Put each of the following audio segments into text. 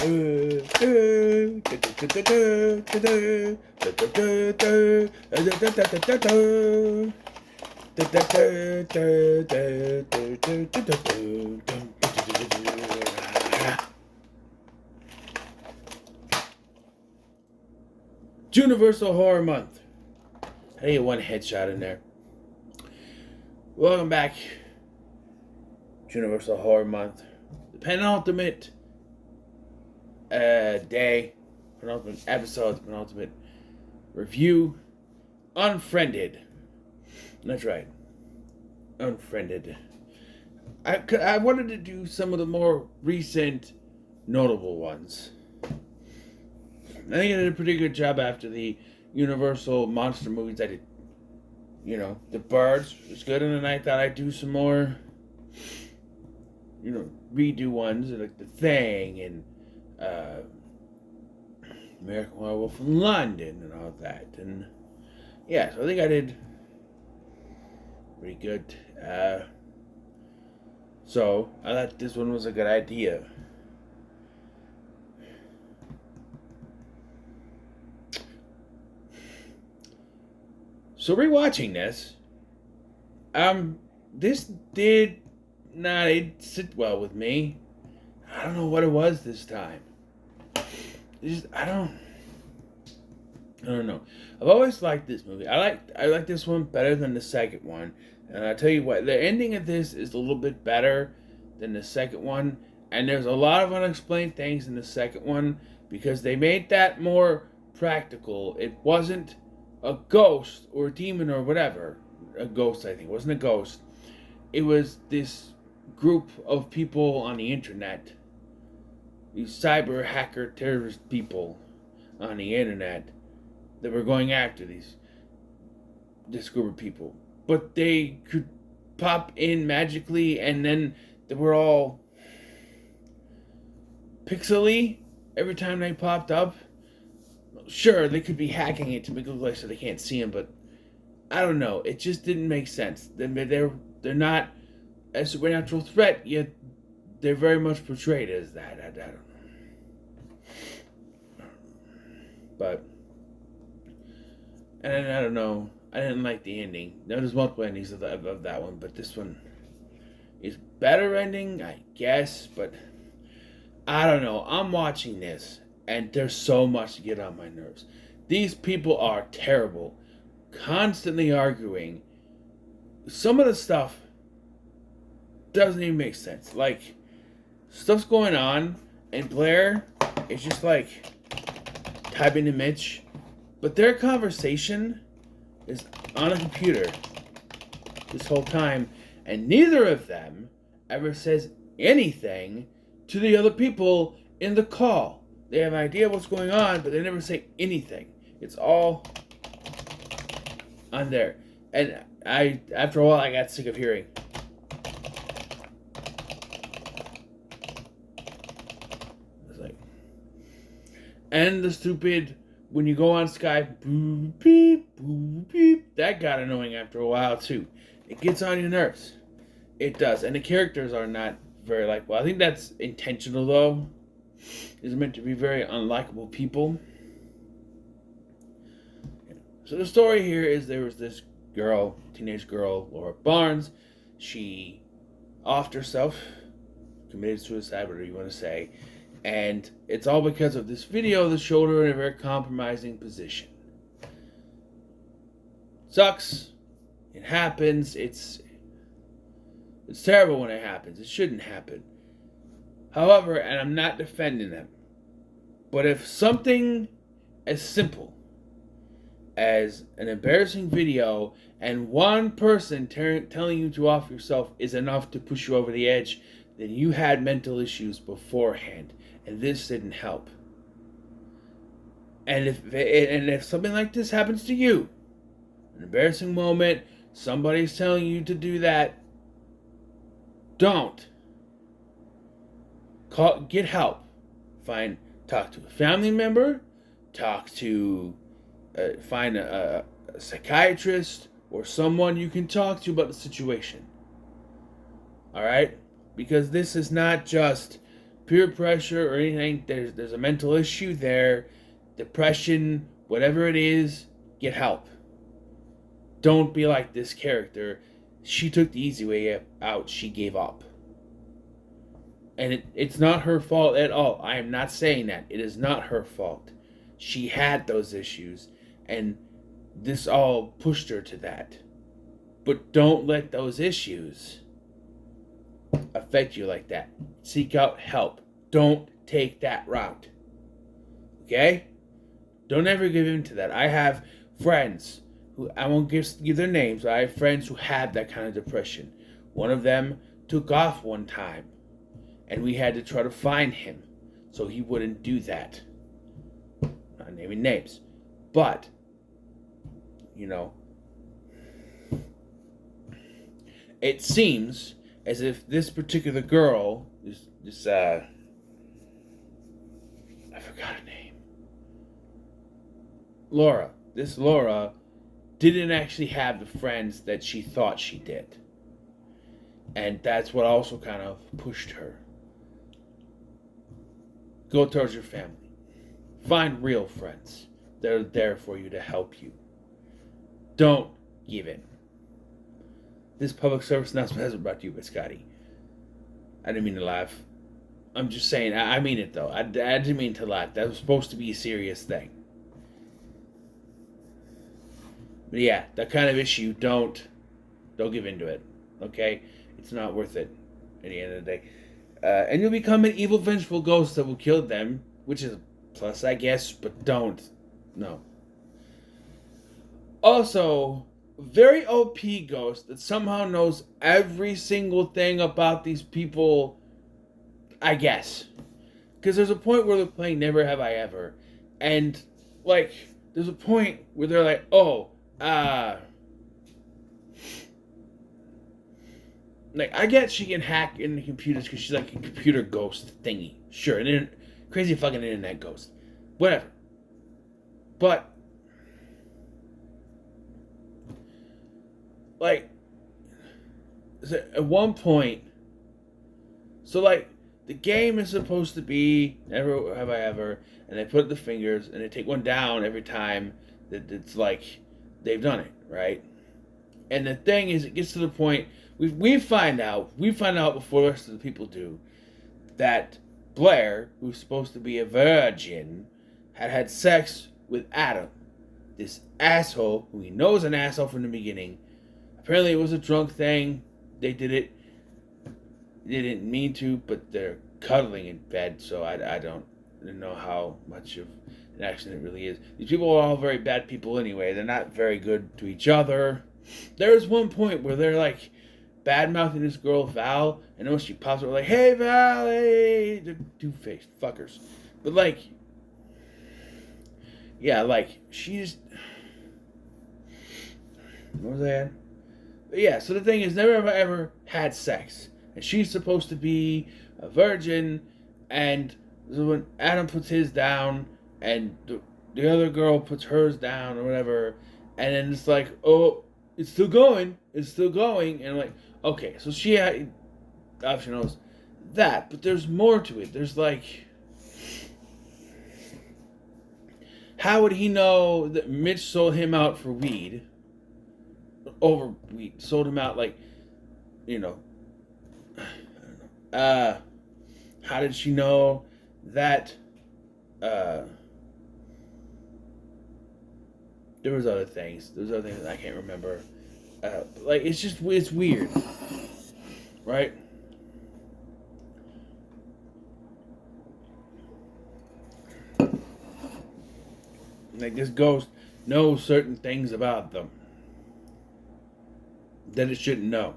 Juniversal Horror Month. I need one headshot in there. Welcome back. Juniversal Horror Month. The penultimate day, penultimate episode, penultimate review. Unfriended. That's right. Unfriended. I wanted to do some of the more recent notable ones. I think I did a pretty good job after the Universal monster movies. I did, The Birds was good, and then I thought I'd do some more, redo ones, like The Thing, and American Werewolf in London, and all that. And, yeah, so I think I did pretty good. So, I thought this one was a good idea. So rewatching this, this did not sit well with me. I don't know what it was this time. I don't know. I've always liked this movie. I like this one better than the second one. And I'll tell you what, the ending of this is a little bit better than the second one. And there's a lot of unexplained things in the second one because they made that more practical. It wasn't a ghost or a demon or whatever. A ghost, I think. It wasn't a ghost. It was this group of people on the internet. These cyber hacker terrorist people on the internet that were going after this group of people. But they could pop in magically, and then they were all pixely every time they popped up. Sure, they could be hacking it to make it look like so they can't see them, but I don't know. It just didn't make sense. They're not a supernatural threat, yet they're very much portrayed as that. I don't know. But, and I don't know. I didn't like the ending. There's multiple endings of that one, but this one is better ending, I guess, but I don't know. I'm watching this, and there's so much to get on my nerves. These people are terrible. Constantly arguing. Some of the stuff doesn't even make sense. Like, stuff's going on, and Blair is just like typing to Mitch. But their conversation is on a computer this whole time, and neither of them ever says anything to the other people in the call. They have an idea what's going on, but they never say anything. It's all on there. And after a while, I got sick of hearing. It's like, and the stupid, when you go on Skype, boop, beep, boop, beep, that got annoying after a while, too. It gets on your nerves. It does. And the characters are not very likable. I think that's intentional, though. It's meant to be very unlikable people. So the story here is there was this girl, teenage girl, Laura Barnes. She offed herself, committed suicide, whatever you want to say. And it's all because of this video that showed her in a very compromising position. Sucks. It happens. It's terrible when it happens. It shouldn't happen. However, and I'm not defending them, but if something as simple as an embarrassing video and one person telling you to off yourself is enough to push you over the edge, then you had mental issues beforehand, and this didn't help. And if something like this happens to you, an embarrassing moment, somebody's telling you to do that, don't. Get help. Talk to a family member, find a psychiatrist or someone you can talk to about the situation. Alright? Because this is not just peer pressure or anything. There's a mental issue there, depression, whatever it is, get help. Don't be like this character. She took the easy way out. She gave up. And it's not her fault at all. I am not saying that. It is not her fault. She had those issues, and this all pushed her to that. But don't let those issues affect you like that. Seek out help. Don't take that route. Okay? Don't ever give in to that. I have friends who, I won't give their names, but I have friends who had that kind of depression. One of them took off one time, and we had to try to find him so he wouldn't do that. Not naming names. But, it seems as if this particular girl, I forgot her name. Laura. This Laura didn't actually have the friends that she thought she did. And that's what also kind of pushed her. Go towards your family. Find real friends. They're there for you to help you. Don't give in. This public service announcement has been brought to you by Scotty. I didn't mean to laugh. I'm just saying, I mean it though. I didn't mean to laugh. That was supposed to be a serious thing. But yeah, that kind of issue, don't give into it. Okay? It's not worth it at the end of the day. And you'll become an evil, vengeful ghost that will kill them, which is a plus, I guess, but don't. No. Also, very OP ghost that somehow knows every single thing about these people, I guess. Because there's a point where they're playing Never Have I Ever, and, there's a point where they're like, I get she can hack into computers because she's like a computer ghost thingy. Sure, crazy fucking internet ghost. Whatever. But, at one point, the game is supposed to be Never Have I Ever, and they put the fingers, and they take one down every time that it's they've done it, right? And the thing is, it gets to the point, we find out before the rest of the people do, that Blair, who's supposed to be a virgin, had sex with Adam, this asshole, who he knows an asshole from the beginning. Apparently it was a drunk thing. They did it. They didn't mean to, but they're cuddling in bed, so I don't know how much of an accident it really is. These people are all very bad people anyway. They're not very good to each other. There's one point where they're bad-mouthing this girl, Val, and then she pops up hey, Val, hey, they're two-faced fuckers. But she's, what was that? But yeah, so the thing is, never have I ever had sex. And she's supposed to be a virgin, and when Adam puts his down, and the other girl puts hers down, or whatever, and then it's it's still going, and I'm okay, so she obviously knows that, but there's more to it. There's how would he know that Mitch sold him out for weed? Sold him out, how did she know that, there was other things. There's other things I can't remember. It's weird. Right? This ghost knows certain things about them that it shouldn't know.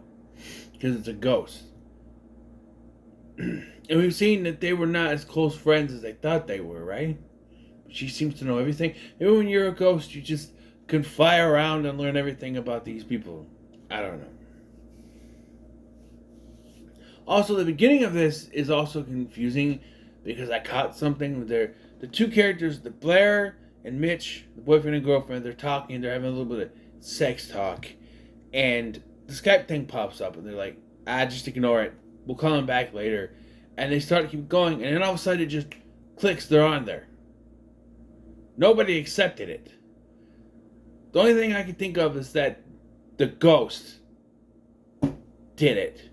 Because it's a ghost. And we've seen that they were not as close friends as they thought they were, right? She seems to know everything. Maybe when you're a ghost, you just can fly around and learn everything about these people. I don't know. Also, the beginning of this is also confusing because I caught something with the two characters, the Blair and Mitch, the boyfriend and girlfriend, they're talking, they're having a little bit of sex talk, and the Skype thing pops up, and they're just ignore it. We'll call him back later. And they start to keep going, and then all of a sudden it just clicks, they're on there. Nobody accepted it. The only thing I can think of is that the ghost did it.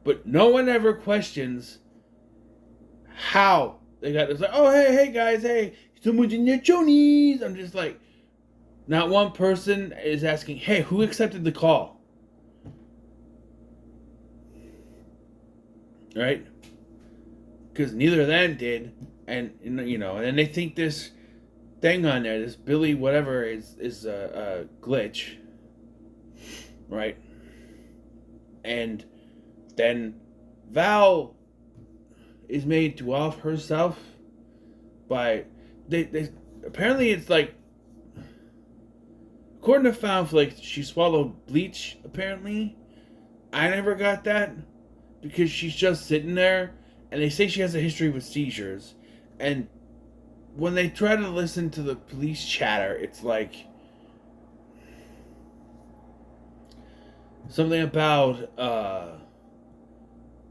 But no one ever questions how they got this. Like, oh, hey guys, hey, someone's in your chonies. I'm just like, not one person is asking, hey, who accepted the call? Right? Because neither of them did. And, and then they think this thing on there, this Billy whatever, is a glitch. Right? And then Val is made to off herself by they apparently it's like, according to Fanflix, she swallowed bleach apparently. I never got that because she's just sitting there, and they say she has a history with seizures, and when they try to listen to the police chatter, it's like something about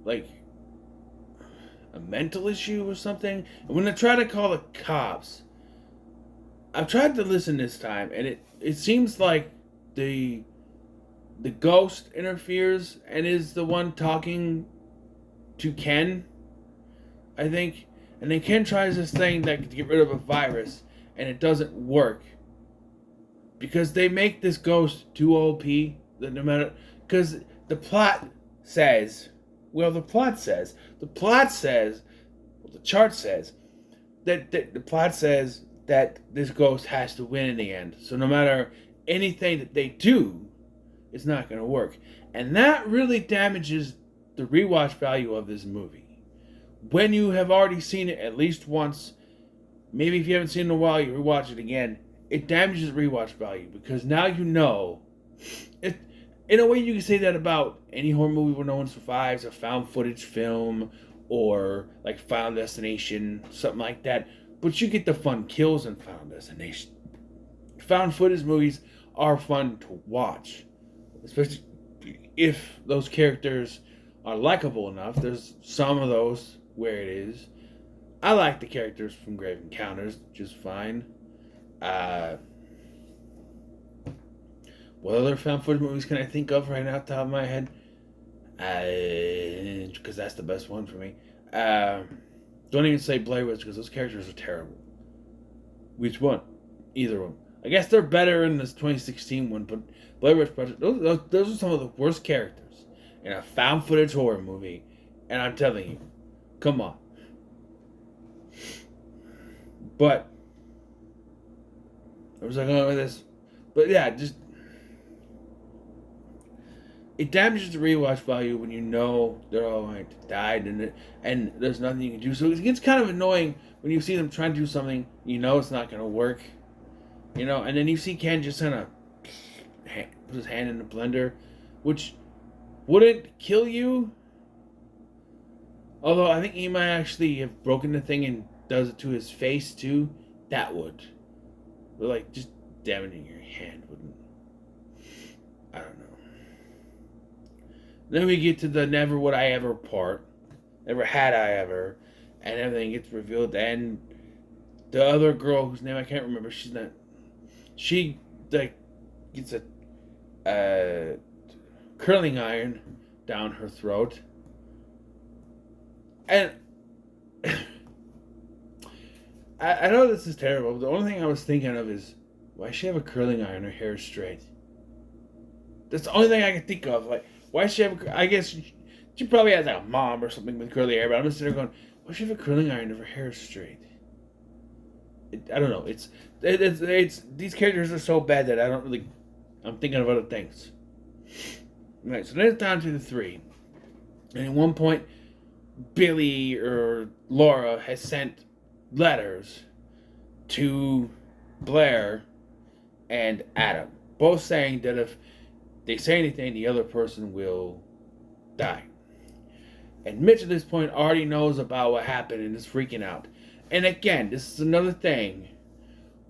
like a mental issue or something. And when I try to call the cops, I've tried to listen this time, and it seems like the ghost interferes and is the one talking to Ken, I think. And then Ken tries this thing that could get rid of a virus, and it doesn't work because they make this ghost too OP that no matter, because the plot says, the chart says that the plot says that this ghost has to win in the end. So no matter anything that they do, it's not going to work. And that really damages the rewatch value of this movie. When you have already seen it at least once, maybe if you haven't seen it in a while, you rewatch it again, it damages rewatch value because now you know. In a way, you can say that about any horror movie where no one survives, a found footage film, or like Final Destination, something like that. But you get the fun kills in Final Destination. Found footage movies are fun to watch, especially if those characters are likable enough. There's some of those where it is. I like the characters from Grave Encounters just fine. What other found footage movies can I think of right now off the top of my head? Because that's the best one for me. Don't even say Blair Witch because those characters are terrible. Which one? Either one. I guess they're better in this 2016 one, but Blair Witch Project, those are some of the worst characters in a found footage horror movie. And I'm telling you, come on. But I was like, oh, this. But yeah, just it damages the rewatch value when you know they're all going to die and there's nothing you can do. So it gets kind of annoying when you see them trying to do something, it's not going to work. And then you see Ken just kind of put his hand in the blender, which wouldn't kill you. Although I think he might actually have broken the thing and does it to his face too. That would. But like just damaging your hand wouldn't. I don't know. Then we get to the never would I ever part. Never had I ever. And everything gets revealed. And the other girl whose name I can't remember, she like gets a curling iron down her throat. And I know this is terrible, but the only thing I was thinking of is, why does she have a curling iron? Her hair is straight. That's the only thing I can think of. Like, why does she have I guess she probably has like a mom or something with curly hair, but I'm just sitting there going, why does she have a curling iron if her hair is straight? I don't know. It's these characters are so bad that I'm thinking of other things. Right, so then it's down to the three. And at one point, Billy or Laura has sent letters to Blair and Adam, both saying that if they say anything, the other person will die. And Mitch at this point already knows about what happened and is freaking out. And again, this is another thing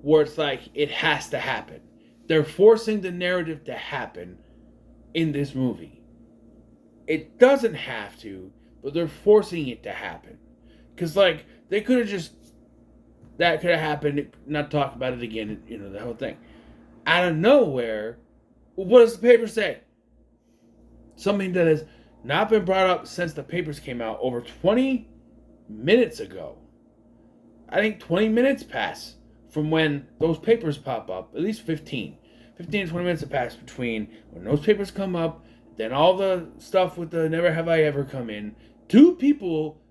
where it's like it has to happen. They're forcing the narrative to happen in this movie. It doesn't have to, but they're forcing it to happen. Because, like, they could have just, that could have happened, not talk about it again, you know, the whole thing. Out of nowhere, what does the paper say? Something that has not been brought up since the papers came out over 20 minutes ago. I think 20 minutes pass from when those papers pop up, at least 15 to 20 minutes have passed between when those papers come up, then all the stuff with the Never Have I Ever come in. 2 people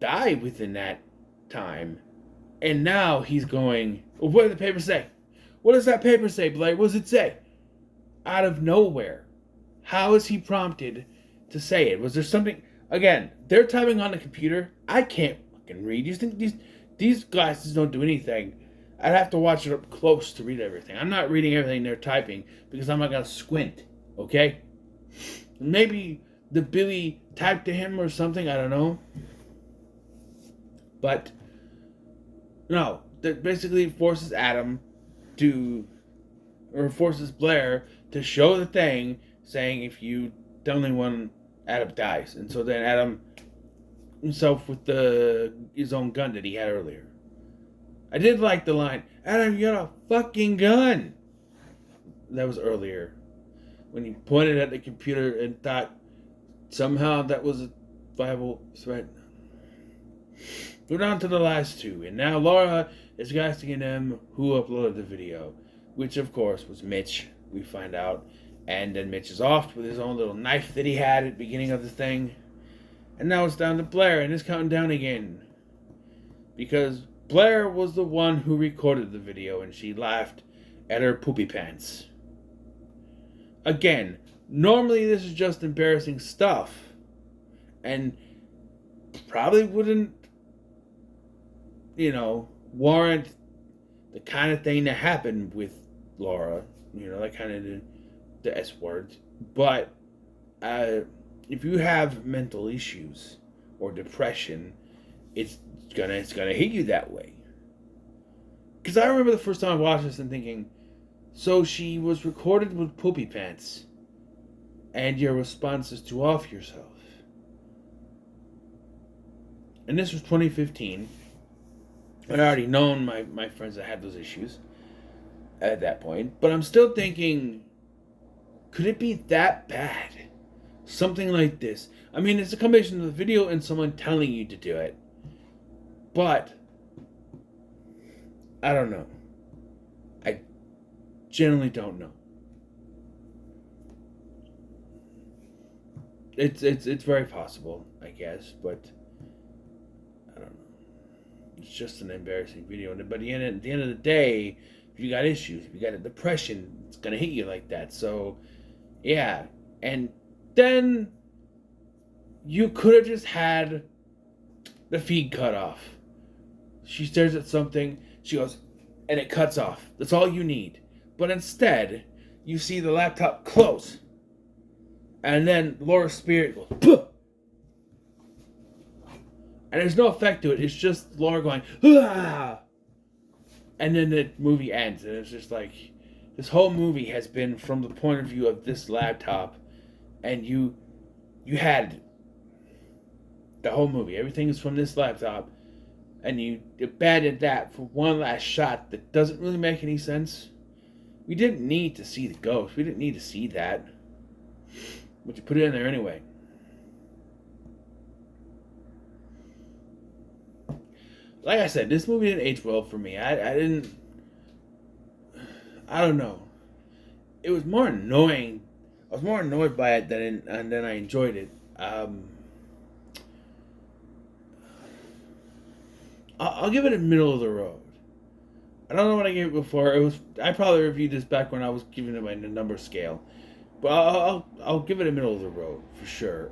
die within that time, and now he's going, well, what did the paper say? What does that paper say, Blair? What does it say? Out of nowhere. How is he prompted to say it? Was there something? Again, they're typing on the computer. I can't fucking read. You think these glasses don't do anything? I'd have to watch it up close to read everything. I'm not reading everything they're typing because I'm not going to squint, okay? Maybe the Billy typed to him or something, I don't know. But, no, that basically forces Adam to, or forces Blair to show the thing saying if you tell anyone, Adam dies. And so then Adam himself with his own gun that he had earlier. I did like the line, Adam, you got a fucking gun. That was earlier. When he pointed at the computer and thought somehow that was a viable threat. We're down to the last 2. And now Laura is asking them who uploaded the video. Which, of course, was Mitch, we find out. And then Mitch is off with his own little knife that he had at the beginning of the thing. And now it's down to Blair, and it's counting down again. Because Blair was the one who recorded the video, and she laughed at her poopy pants. Again, normally this is just embarrassing stuff. And probably wouldn't, warrant the kind of thing that happened with Laura. That kind of the S words. But if you have mental issues or depression, it's gonna hit you that way. Because I remember the first time I watched this and thinking, so she was recorded with poopy pants, and your response is to off yourself. And this was 2015. I'd already known my friends that had those issues at that point, but I'm still thinking, could it be that bad? Something like this. I mean, it's a combination of the video and someone telling you to do it. But I don't know. I generally don't know. It's very possible, I guess, but I don't know. It's just an embarrassing video. But at the end of the day, if you got issues, if you got a depression, it's gonna hit you like that. So, yeah. And then you could have just had the feed cut off. She stares at something, she goes, and it cuts off. That's all you need. But instead, you see the laptop close. And then Laura's spirit goes, puh! And there's no effect to it. It's just Laura going, ah! And then the movie ends. And it's just like, this whole movie has been from the point of view of this laptop. And you had the whole movie. Everything is from this laptop. And you abandoned that for one last shot that doesn't really make any sense. We didn't need to see the ghost. We didn't need to see that. But you put it in there anyway. Like I said, this movie didn't age well for me. I don't know. It was more annoying. I was more annoyed by it than I enjoyed it. I'll give it a middle of the road. I don't know what I gave it before. I probably reviewed this back when I was giving it my number scale, but I'll give it a middle of the road for sure.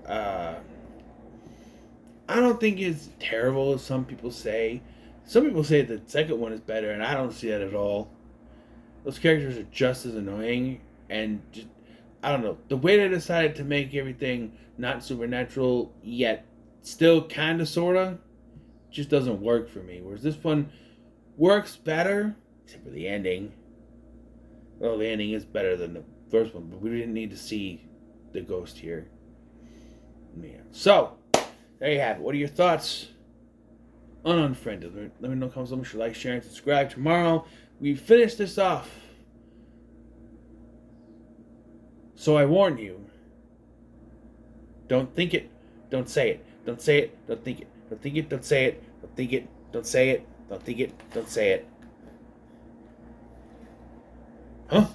I don't think it's terrible as some people say. Some people say the second one is better, and I don't see that at all. Those characters are just as annoying, and just, I don't know. The way they decided to make everything not supernatural yet still kind of sorta just doesn't work for me. Whereas this one works better, except for the ending. Well, the ending is better than the first one, but we didn't need to see the ghost here. Yeah. So, there you have it. What are your thoughts on Unfriended? Let me know in the comments. Make sure you like, share, and subscribe. Tomorrow, we finish this off. So I warn you, don't think it, don't say it. Don't say it, don't think it. Don't think it, don't say it. Don't think it, don't say it. Don't think it, don't say it. Huh?